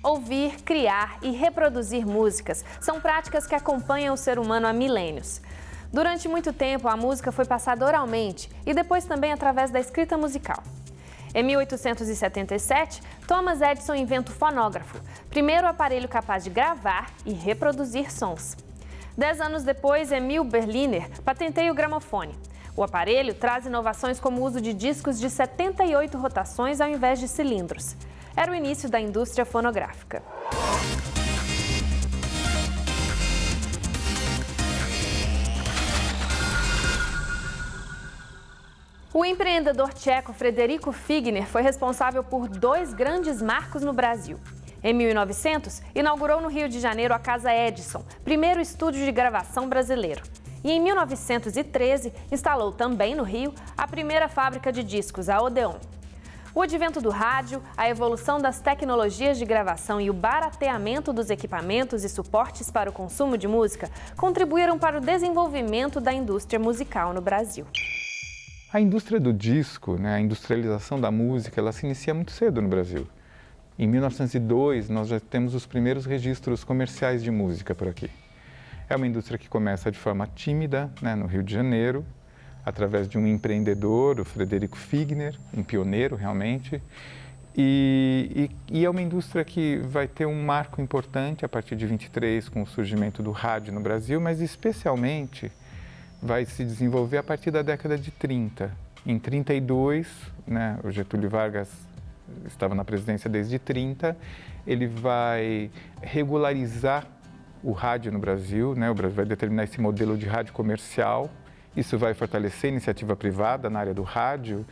Ouvir, criar e reproduzir músicas são práticas que acompanham o ser humano há milênios. Durante muito tempo, a música foi passada oralmente e depois também através da escrita musical. Em 1877, Thomas Edison inventa o fonógrafo, primeiro aparelho capaz de gravar e reproduzir sons. 10 anos depois, Emil Berliner patenteia o gramofone. O aparelho traz inovações como o uso de discos de 78 rotações ao invés de cilindros. Era o início da indústria fonográfica. O empreendedor tcheco Frederico Figner foi responsável por 2 grandes marcos no Brasil. Em 1900, inaugurou no Rio de Janeiro a Casa Edison, primeiro estúdio de gravação brasileiro. E em 1913, instalou também no Rio a primeira fábrica de discos, a Odeon. O advento do rádio, a evolução das tecnologias de gravação e o barateamento dos equipamentos e suportes para o consumo de música contribuíram para o desenvolvimento da indústria musical no Brasil. A indústria do disco, a industrialização da música, ela se inicia muito cedo no Brasil. Em 1902, nós já temos os primeiros registros comerciais de música por aqui. É uma indústria que começa de forma tímida, no Rio de Janeiro, através de um empreendedor, o Frederico Figner, um pioneiro realmente. E é uma indústria que vai ter um marco importante a partir de 23, com o surgimento do rádio no Brasil, mas especialmente vai se desenvolver a partir da década de 30. Em 32, o Getúlio Vargas estava na presidência desde 30, ele vai regularizar o rádio no Brasil, o Brasil vai determinar esse modelo de rádio comercial, isso vai fortalecer a iniciativa privada na área do rádio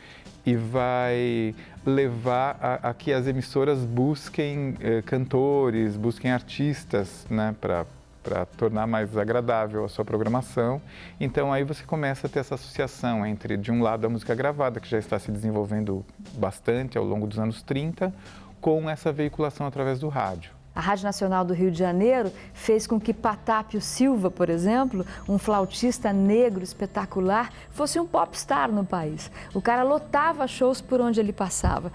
e vai levar a que as emissoras busquem cantores, busquem artistas, para tornar mais agradável a sua programação. Então aí você começa a ter essa associação entre, de um lado, a música gravada, que já está se desenvolvendo bastante ao longo dos anos 30, com essa veiculação através do rádio. A Rádio Nacional do Rio de Janeiro fez com que Patápio Silva, por exemplo, um flautista negro espetacular, fosse um popstar no país. O cara lotava shows por onde ele passava.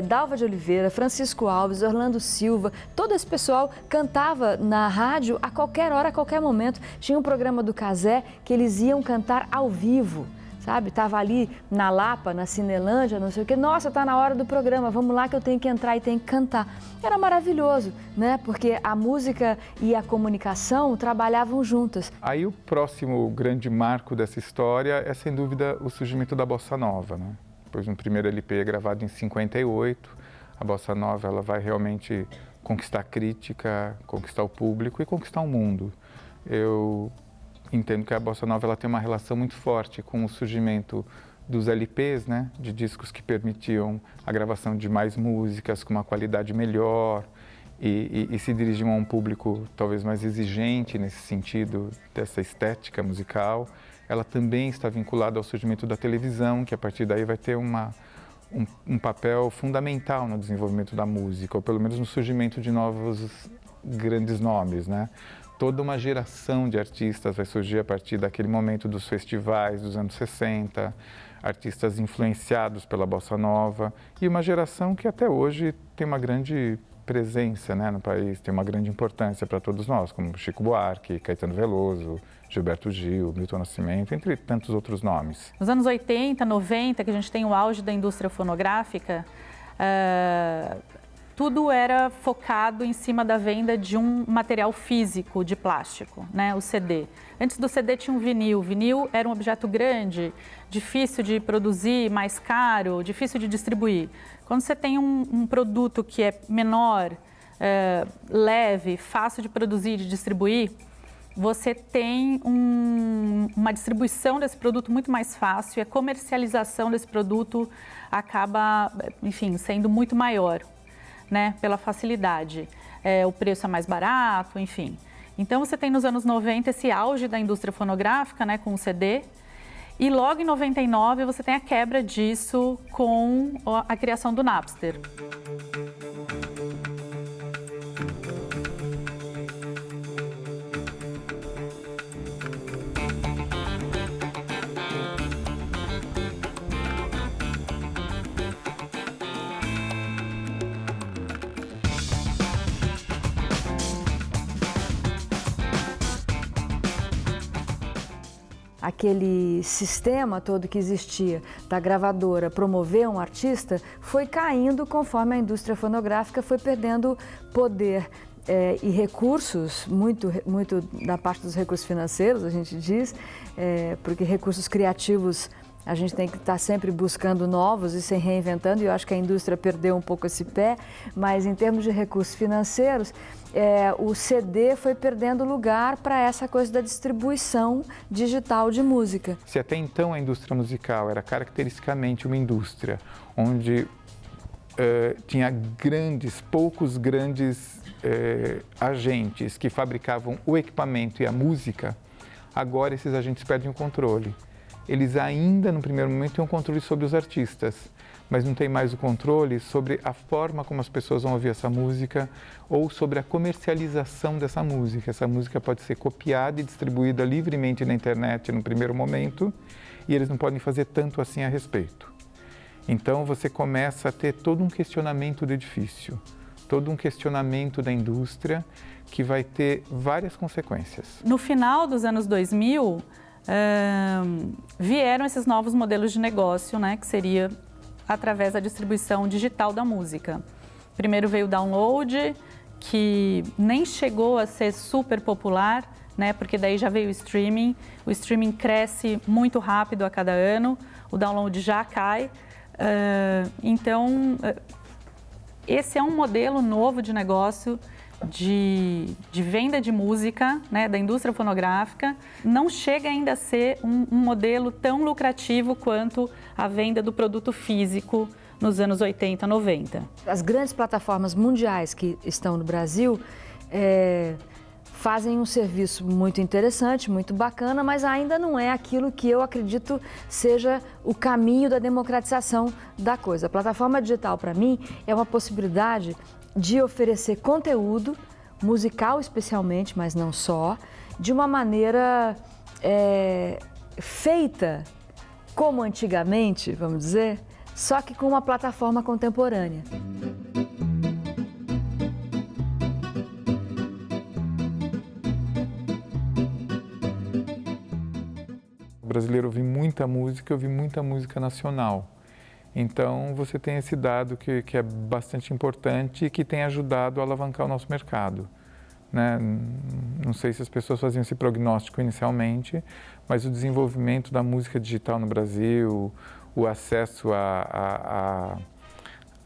Dalva de Oliveira, Francisco Alves, Orlando Silva, todo esse pessoal cantava na rádio a qualquer hora, a qualquer momento. Tinha um programa do Cazé que eles iam cantar ao vivo. Sabe, estava ali na Lapa, na Cinelândia, não sei o quê. Nossa, está na hora do programa, vamos lá que eu tenho que entrar e tenho que cantar. Era maravilhoso, porque a música e a comunicação trabalhavam juntas. Aí o próximo grande marco dessa história é, sem dúvida, o surgimento da Bossa Nova, Pois no primeiro LP gravado em 58, a Bossa Nova ela vai realmente conquistar a crítica, conquistar o público e conquistar o mundo. Eu entendo que a Bossa Nova ela tem uma relação muito forte com o surgimento dos LPs, de discos que permitiam a gravação de mais músicas com uma qualidade melhor e se dirigiam a um público talvez mais exigente nesse sentido dessa estética musical. Ela também está vinculada ao surgimento da televisão, que a partir daí vai ter um papel fundamental no desenvolvimento da música, ou pelo menos no surgimento de novos grandes nomes, Toda uma geração de artistas vai surgir a partir daquele momento dos festivais dos anos 60, artistas influenciados pela Bossa Nova e uma geração que até hoje tem uma grande presença no país, tem uma grande importância para todos nós, como Chico Buarque, Caetano Veloso, Gilberto Gil, Milton Nascimento, entre tantos outros nomes. Nos anos 80, 90, que a gente tem o auge da indústria fonográfica, tudo era focado em cima da venda de um material físico de plástico, o CD. Antes do CD tinha um vinil. O vinil era um objeto grande, difícil de produzir, mais caro, difícil de distribuir. Quando você tem um produto que é menor, leve, fácil de produzir e de distribuir, você tem uma distribuição desse produto muito mais fácil e a comercialização desse produto acaba, sendo muito maior. Pela facilidade, o preço é mais barato, enfim. Então você tem nos anos 90 esse auge da indústria fonográfica, com o CD, e logo em 99 você tem a quebra disso com a criação do Napster. aquele sistema todo que existia da gravadora promover um artista foi caindo conforme a indústria fonográfica foi perdendo poder e recursos, muito da parte dos recursos financeiros, a gente diz, porque recursos criativos a gente tem que estar sempre buscando novos e se reinventando, e eu acho que a indústria perdeu um pouco esse pé, mas em termos de recursos financeiros, o CD foi perdendo lugar para essa coisa da distribuição digital de música. Se até então a indústria musical era caracteristicamente uma indústria onde tinha poucos grandes agentes que fabricavam o equipamento e a música, agora esses agentes perdem o controle. Eles ainda, no primeiro momento, têm um controle sobre os artistas, mas não tem mais o controle sobre a forma como as pessoas vão ouvir essa música ou sobre a comercialização dessa música. Essa música pode ser copiada e distribuída livremente na internet no primeiro momento e eles não podem fazer tanto assim a respeito. Então, você começa a ter todo um questionamento do edifício, todo um questionamento da indústria que vai ter várias consequências. No final dos anos 2000, vieram esses novos modelos de negócio, né, que seria através da distribuição digital da música. Primeiro veio o download, que nem chegou a ser super popular, né, porque daí já veio o streaming. O streaming cresce muito rápido a cada ano, o download já cai. Então, esse é um modelo novo de negócio de venda de música, né, da indústria fonográfica. Não chega ainda a ser um modelo tão lucrativo quanto a venda do produto físico nos anos 80, 90. As grandes plataformas mundiais que estão no Brasil fazem um serviço muito interessante, muito bacana, mas ainda não é aquilo que eu acredito seja o caminho da democratização da coisa. A plataforma digital, para mim, é uma possibilidade de oferecer conteúdo, musical especialmente, mas não só, de uma maneira feita como antigamente, vamos dizer, só que com uma plataforma contemporânea. O brasileiro ouve muita música, eu ouvi muita música nacional. Então, você tem esse dado que é bastante importante e que tem ajudado a alavancar o nosso mercado, né? Não sei se as pessoas faziam esse prognóstico inicialmente, mas o desenvolvimento da música digital no Brasil, o acesso a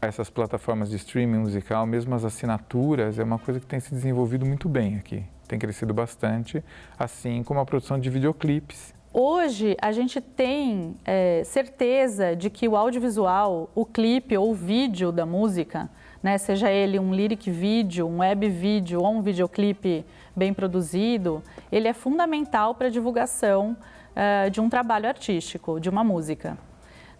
essas plataformas de streaming musical, mesmo as assinaturas, é uma coisa que tem se desenvolvido muito bem aqui. Tem crescido bastante, assim como a produção de videoclipes. Hoje, a gente tem certeza de que o audiovisual, o clipe ou o vídeo da música, né, seja ele um lyric vídeo, um web vídeo ou um videoclipe bem produzido, ele é fundamental para a divulgação de um trabalho artístico, de uma música.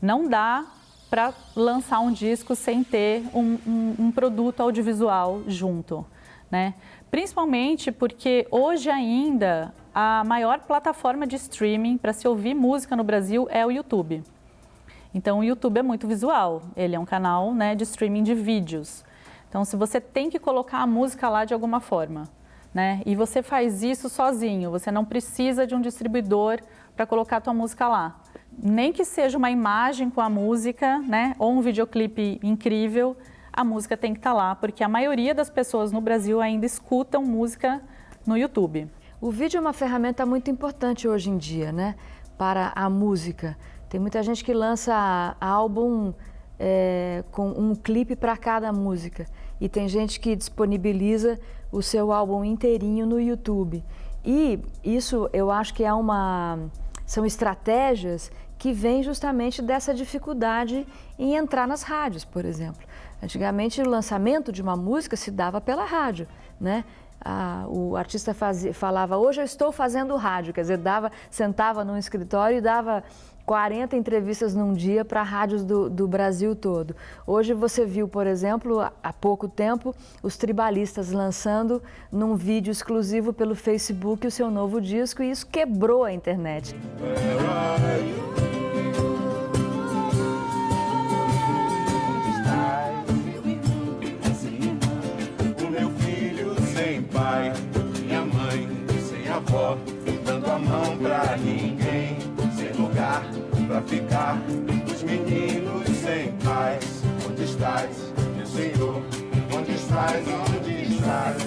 Não dá para lançar um disco sem ter um produto audiovisual junto, né? Principalmente porque hoje ainda a maior plataforma de streaming para se ouvir música no Brasil é o YouTube. Então o YouTube é muito visual, ele é um canal, né, de streaming de vídeos. Então se você tem que colocar a música lá de alguma forma, né, e você faz isso sozinho, você não precisa de um distribuidor para colocar a tua música lá. Nem que seja uma imagem com a música, né, ou um videoclipe incrível, a música tem que estar lá, porque a maioria das pessoas no Brasil ainda escutam música no YouTube. O vídeo é uma ferramenta muito importante hoje em dia, né, para a música. Tem muita gente que lança álbum com um clipe para cada música. E tem gente que disponibiliza o seu álbum inteirinho no YouTube. E isso eu acho que são estratégias que vêm justamente dessa dificuldade em entrar nas rádios, por exemplo. Antigamente, o lançamento de uma música se dava pela rádio, né? O artista falava, hoje eu estou fazendo rádio, quer dizer, sentava num escritório e dava 40 entrevistas num dia para rádios do Brasil todo. Hoje você viu, por exemplo, há pouco tempo, os Tribalistas lançando num vídeo exclusivo pelo Facebook o seu novo disco, e isso quebrou a internet. Minha mãe sem avó, dando a mão pra ninguém. pra ficar. Os meninos sem paz, onde estás, meu Senhor? Onde estás, onde estás?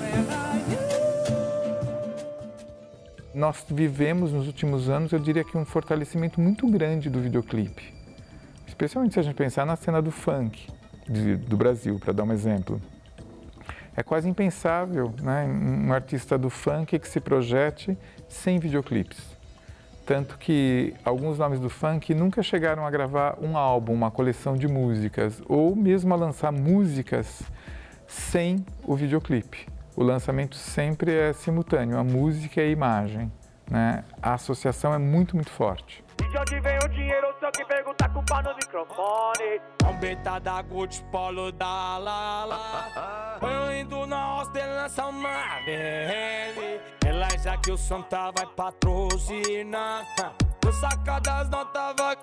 Nós vivemos nos últimos anos, eu diria que um fortalecimento muito grande do videoclipe. Especialmente se a gente pensar na cena do funk do Brasil, para dar um exemplo. É quase impensável, né, um artista do funk que se projete sem videoclipes. Tanto que alguns nomes do funk nunca chegaram a gravar um álbum, uma coleção de músicas, ou mesmo a lançar músicas sem o videoclipe. O lançamento sempre é simultâneo, a música e a imagem, né? A associação é muito, muito forte. De onde vem o dinheiro, só que pergunta com pau no microfone. Trombeta da Gucci, polo da Lala. Eu indo na hostel, lança uma BL. Relaxa que o Santa vai patrocinar. Eu saca das notas, vai.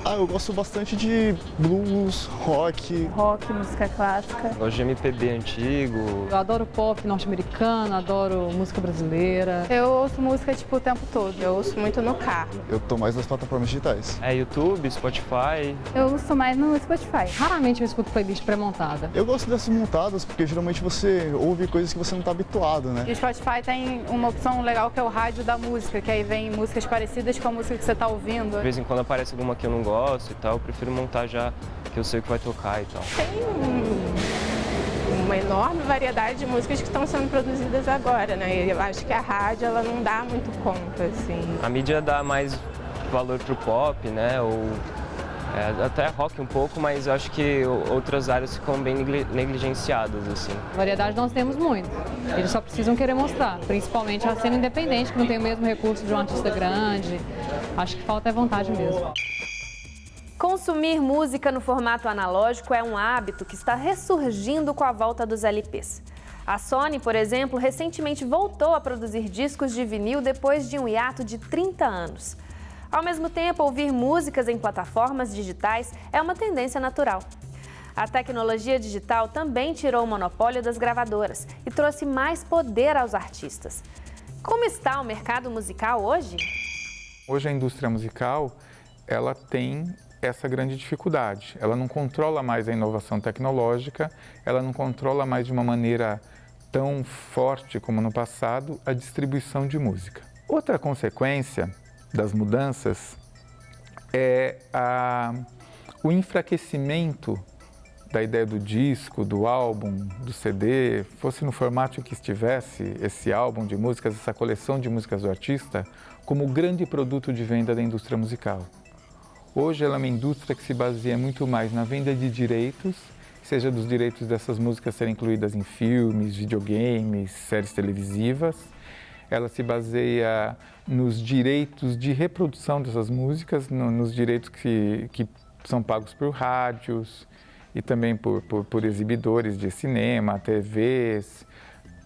Eu gosto bastante de blues, rock. Rock, música clássica. Gosto de MPB antigo. Eu adoro pop norte-americano, adoro música brasileira. Eu ouço música tipo o tempo todo. Eu ouço muito no carro. Eu tô mais nas plataformas digitais. YouTube, Spotify. Eu ouço mais no Spotify. Raramente eu escuto playlist pré-montada. Eu gosto dessas montadas porque geralmente você ouve coisas que você não tá habituado, né? E o Spotify tem uma opção legal que é o rádio da música, que aí vem músicas parecidas com a música que você tá ouvindo. De vez em quando aparece alguma que eu não gosto e tal, eu prefiro montar já que eu sei o que vai tocar e tal. Tem uma enorme variedade de músicas que estão sendo produzidas agora, né? E eu acho que a rádio ela não dá muito conta, assim. A mídia dá mais valor pro pop, né? Ou até rock um pouco, mas eu acho que outras áreas ficam bem negligenciadas, assim. Variedade nós temos muito. Eles só precisam querer mostrar, principalmente a cena independente, que não tem o mesmo recurso de um artista grande. Acho que falta é vontade mesmo. Consumir música no formato analógico é um hábito que está ressurgindo com a volta dos LPs. A Sony, por exemplo, recentemente voltou a produzir discos de vinil depois de um hiato de 30 anos. Ao mesmo tempo, ouvir músicas em plataformas digitais é uma tendência natural. A tecnologia digital também tirou o monopólio das gravadoras e trouxe mais poder aos artistas. Como está o mercado musical hoje? Hoje a indústria musical, ela tem essa grande dificuldade. Ela não controla mais a inovação tecnológica, ela não controla mais de uma maneira tão forte como no passado a distribuição de música. Outra consequência das mudanças é o enfraquecimento da ideia do disco, do álbum, do CD, fosse no formato que estivesse esse álbum de músicas, essa coleção de músicas do artista, como o grande produto de venda da indústria musical. Hoje ela é uma indústria que se baseia muito mais na venda de direitos, seja dos direitos dessas músicas serem incluídas em filmes, videogames, séries televisivas. Ela se baseia nos direitos de reprodução dessas músicas, nos direitos que são pagos por rádios e também por exibidores de cinema, TVs,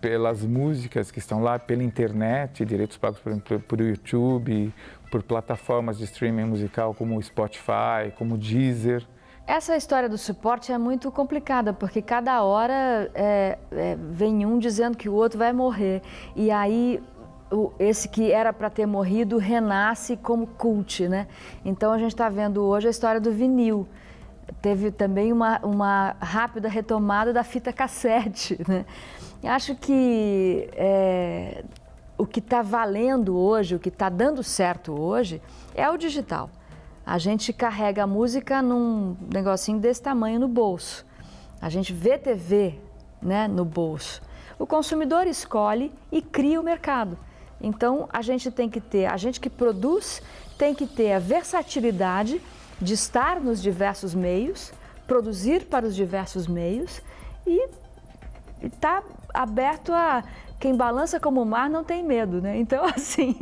pelas músicas que estão lá, pela internet, direitos pagos por YouTube, por plataformas de streaming musical como o Spotify, como o Deezer. Essa história do suporte é muito complicada, porque cada hora vem um dizendo que o outro vai morrer. E aí, esse que era para ter morrido renasce como cult, né? Então, a gente está vendo hoje a história do vinil. Teve também uma rápida retomada da fita cassete, né? Acho que o que está valendo hoje, o que está dando certo hoje, é o digital. A gente carrega a música num negocinho desse tamanho no bolso. A gente vê TV, né, no bolso. O consumidor escolhe e cria o mercado. Então, a gente que produz, tem que ter a versatilidade de estar nos diversos meios, produzir para os diversos meios e estar aberto a quem balança como o mar não tem medo, né? Então, assim,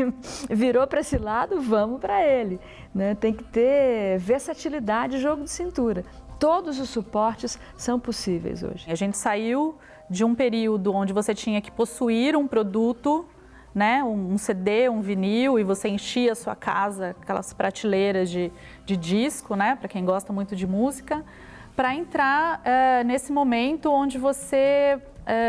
virou para esse lado, vamos para ele, né? Tem que ter versatilidade, jogo de cintura. Todos os suportes são possíveis hoje. A gente saiu de um período onde você tinha que possuir um produto, né? Um CD, um vinil, e você enchia a sua casa, aquelas prateleiras de disco, né? Para quem gosta muito de música, para entrar nesse momento onde você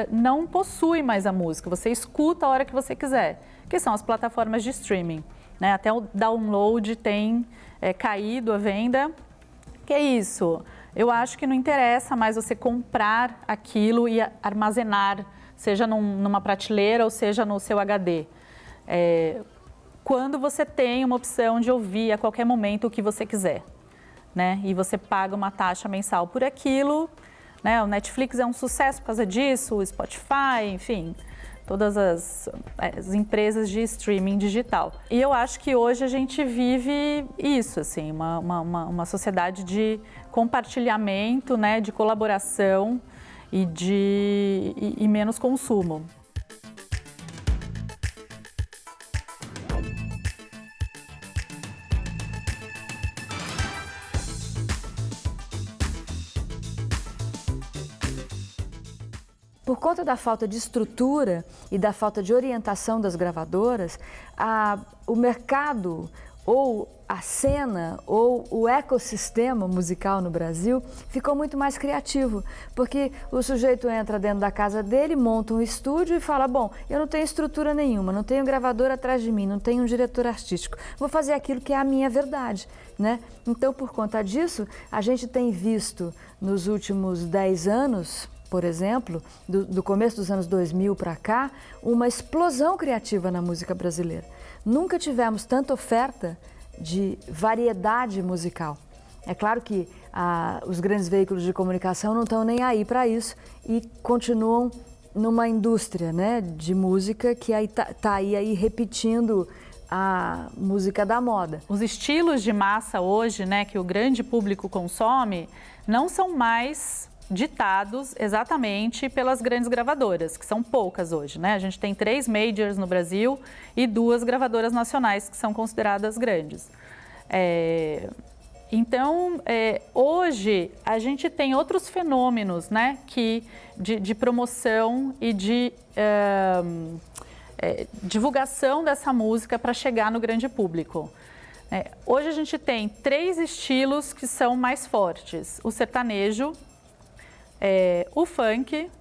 não possui mais a música, você escuta a hora que você quiser, que são as plataformas de streaming. né? Até o download tem caído a venda. Que é isso? Eu acho que não interessa mais você comprar aquilo e armazenar, seja numa prateleira ou seja no seu HD. Quando você tem uma opção de ouvir a qualquer momento o que você quiser, né? E você paga uma taxa mensal por aquilo, né? O Netflix é um sucesso por causa disso, o Spotify, enfim, todas as empresas de streaming digital. E eu acho que hoje a gente vive isso, assim, uma sociedade de compartilhamento, né? De colaboração e menos consumo. Por conta da falta de estrutura e da falta de orientação das gravadoras, o mercado ou a cena ou o ecossistema musical no Brasil ficou muito mais criativo, porque o sujeito entra dentro da casa dele, monta um estúdio e fala, bom, eu não tenho estrutura nenhuma, não tenho gravador atrás de mim, não tenho um diretor artístico, vou fazer aquilo que é a minha verdade, né? Então, por conta disso, a gente tem visto nos últimos 10 anos, por exemplo, do começo dos anos 2000 para cá, uma explosão criativa na música brasileira. Nunca tivemos tanta oferta de variedade musical. É claro que os grandes veículos de comunicação não estão nem aí para isso e continuam numa indústria, né, de música que está aí repetindo a música da moda. Os estilos de massa hoje, né, que o grande público consome, não são mais ditados exatamente pelas grandes gravadoras, que são poucas hoje, né? A gente tem 3 majors no Brasil e 2 gravadoras nacionais que são consideradas grandes. Então, hoje a gente tem outros fenômenos, né, de promoção e de divulgação dessa música para chegar no grande público. Hoje a gente tem 3 estilos que são mais fortes: o sertanejo, o funk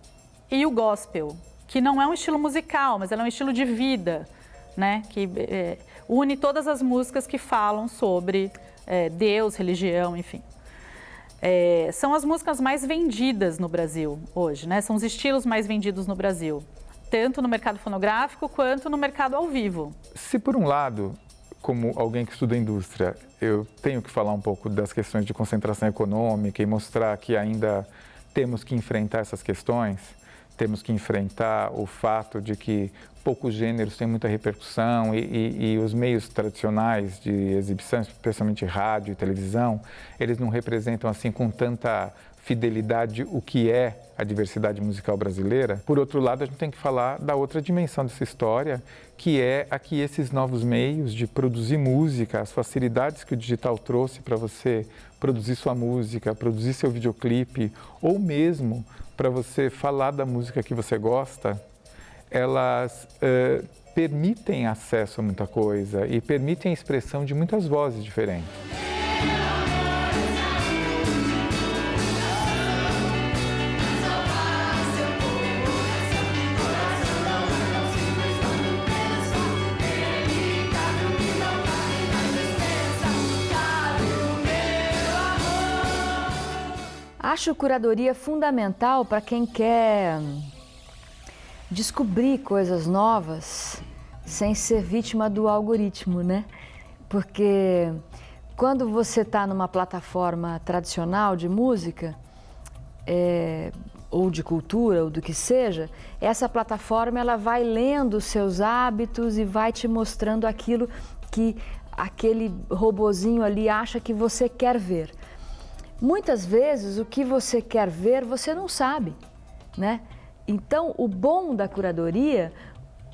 e o gospel, que não é um estilo musical, mas ela é um estilo de vida, né? Que une todas as músicas que falam sobre Deus, religião, enfim. São as músicas mais vendidas no Brasil hoje, né? São os estilos mais vendidos no Brasil, tanto no mercado fonográfico quanto no mercado ao vivo. Se por um lado, como alguém que estuda indústria, eu tenho que falar um pouco das questões de concentração econômica e mostrar que ainda temos que enfrentar essas questões, temos que enfrentar o fato de que poucos gêneros têm muita repercussão e os meios tradicionais de exibição, especialmente rádio e televisão, eles não representam assim com tanta fidelidade o que é a diversidade musical brasileira. Por outro lado, a gente tem que falar da outra dimensão dessa história, que é a que esses novos meios de produzir música, as facilidades que o digital trouxe para você produzir sua música, produzir seu videoclipe, ou mesmo para você falar da música que você gosta, elas permitem acesso a muita coisa e permitem a expressão de muitas vozes diferentes. Acho curadoria fundamental para quem quer descobrir coisas novas sem ser vítima do algoritmo, né? Porque quando você está numa plataforma tradicional de música, ou de cultura, ou do que seja, essa plataforma ela vai lendo os seus hábitos e vai te mostrando aquilo que aquele robozinho ali acha que você quer ver. Muitas vezes o que você quer ver você não sabe, né? Então o bom da curadoria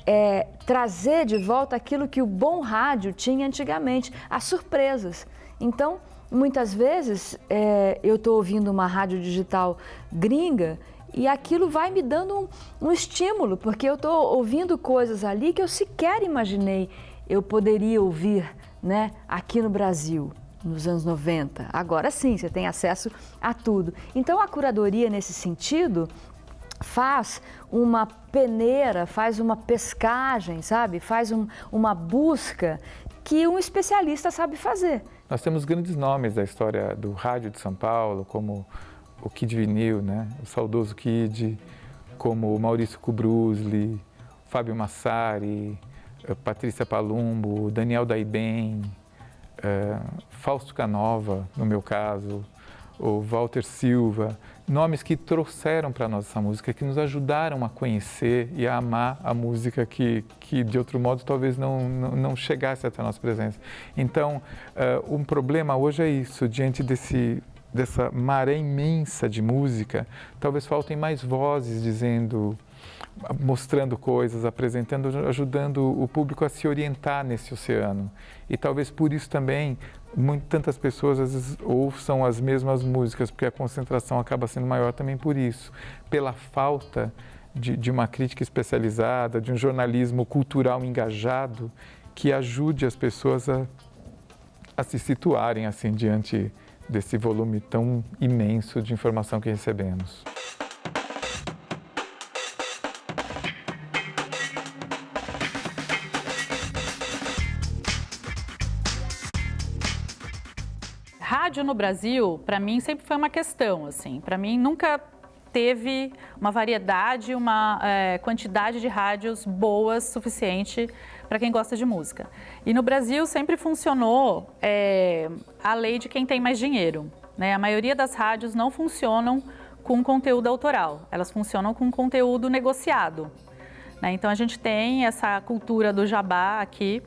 é trazer de volta aquilo que o bom rádio tinha antigamente, as surpresas. Então, muitas vezes eu estou ouvindo uma rádio digital gringa e aquilo vai me dando um estímulo, porque eu estou ouvindo coisas ali que eu sequer imaginei eu poderia ouvir, né, aqui no Brasil. Nos anos 90. Agora sim, você tem acesso a tudo. Então a curadoria nesse sentido faz uma peneira, faz uma pescagem, sabe? Faz uma busca que um especialista sabe fazer. Nós temos grandes nomes da história do rádio de São Paulo, como o Kid Vinil, né? O saudoso Kid, como o Maurício Kubrusli, Fábio Massari, Patrícia Palumbo, Daniel Daiben, Fausto Canova, no meu caso, o Walter Silva, nomes que trouxeram para nós essa música, que nos ajudaram a conhecer e a amar a música que de outro modo talvez não chegasse até a nossa presença. Então, um problema hoje é isso, diante dessa maré imensa de música, talvez faltem mais vozes mostrando coisas, apresentando, ajudando o público a se orientar nesse oceano. E talvez por isso também tantas pessoas às vezes ouçam as mesmas músicas, porque a concentração acaba sendo maior também por isso, pela falta de uma crítica especializada, de um jornalismo cultural engajado que ajude as pessoas a se situarem assim diante desse volume tão imenso de informação que recebemos. Rádio no Brasil, para mim, sempre foi uma questão, assim. Para mim, nunca teve uma variedade, uma quantidade de rádios boas suficiente para quem gosta de música. E no Brasil sempre funcionou a lei de quem tem mais dinheiro, né? A maioria das rádios não funcionam com conteúdo autoral, elas funcionam com conteúdo negociado, né? Então a gente tem essa cultura do jabá aqui,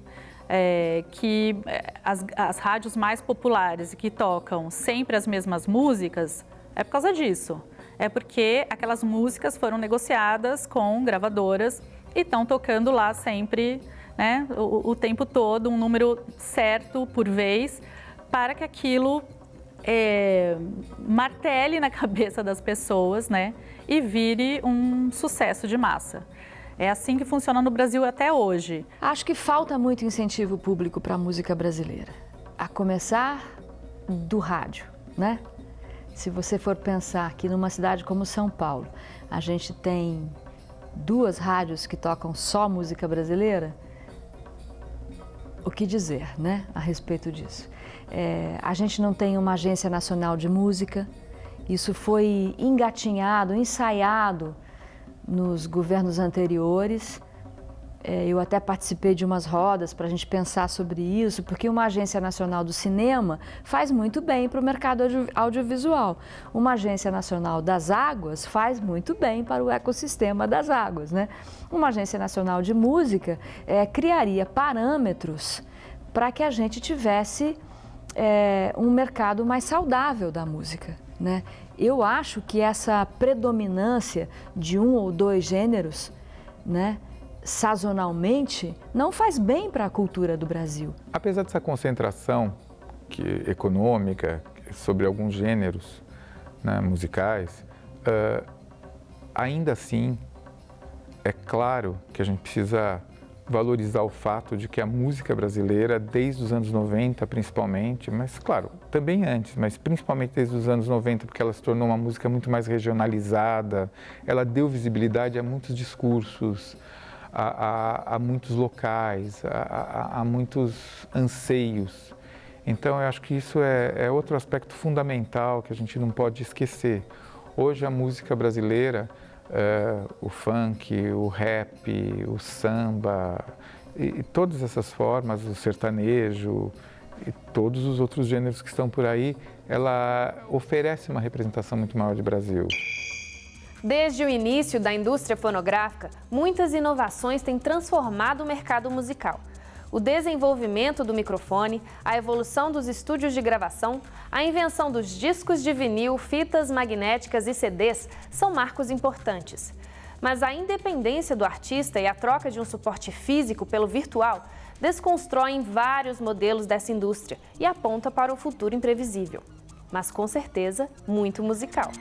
que as rádios mais populares e que tocam sempre as mesmas músicas, é por causa disso. É porque aquelas músicas foram negociadas com gravadoras e estão tocando lá sempre, né, o tempo todo, um número certo por vez, para que aquilo martele na cabeça das pessoas, né, e vire um sucesso de massa. É assim que funciona no Brasil até hoje. Acho que falta muito incentivo público para a música brasileira. A começar do rádio, né? Se você for pensar que numa cidade como São Paulo, a gente tem 2 rádios que tocam só música brasileira, o que dizer, né, a respeito disso? A gente não tem uma agência nacional de música, isso foi engatinhado, ensaiado nos governos anteriores. Eu até participei de umas rodas para a gente pensar sobre isso, porque uma agência nacional do cinema faz muito bem para o mercado audiovisual. Uma agência nacional das águas faz muito bem para o ecossistema das águas, né? Uma agência nacional de música criaria parâmetros para que a gente tivesse um mercado mais saudável da música, né? Eu acho que essa predominância de 1 ou 2 gêneros, né, sazonalmente, não faz bem para a cultura do Brasil. Apesar dessa concentração econômica sobre alguns gêneros, né, musicais, ainda assim, é claro que a gente precisa valorizar o fato de que a música brasileira, desde os anos 90 principalmente, mas claro, também antes, mas principalmente desde os anos 90, porque ela se tornou uma música muito mais regionalizada, ela deu visibilidade a muitos discursos, a muitos locais, a muitos anseios. Então, eu acho que isso é outro aspecto fundamental que a gente não pode esquecer. Hoje, a música brasileira, o funk, o rap, o samba, e todas essas formas, o sertanejo e todos os outros gêneros que estão por aí, ela oferece uma representação muito maior de Brasil. Desde o início da indústria fonográfica, muitas inovações têm transformado o mercado musical. O desenvolvimento do microfone, a evolução dos estúdios de gravação, a invenção dos discos de vinil, fitas magnéticas e CDs são marcos importantes. Mas a independência do artista e a troca de um suporte físico pelo virtual desconstroem vários modelos dessa indústria e aponta para um futuro imprevisível. Mas com certeza, muito musical.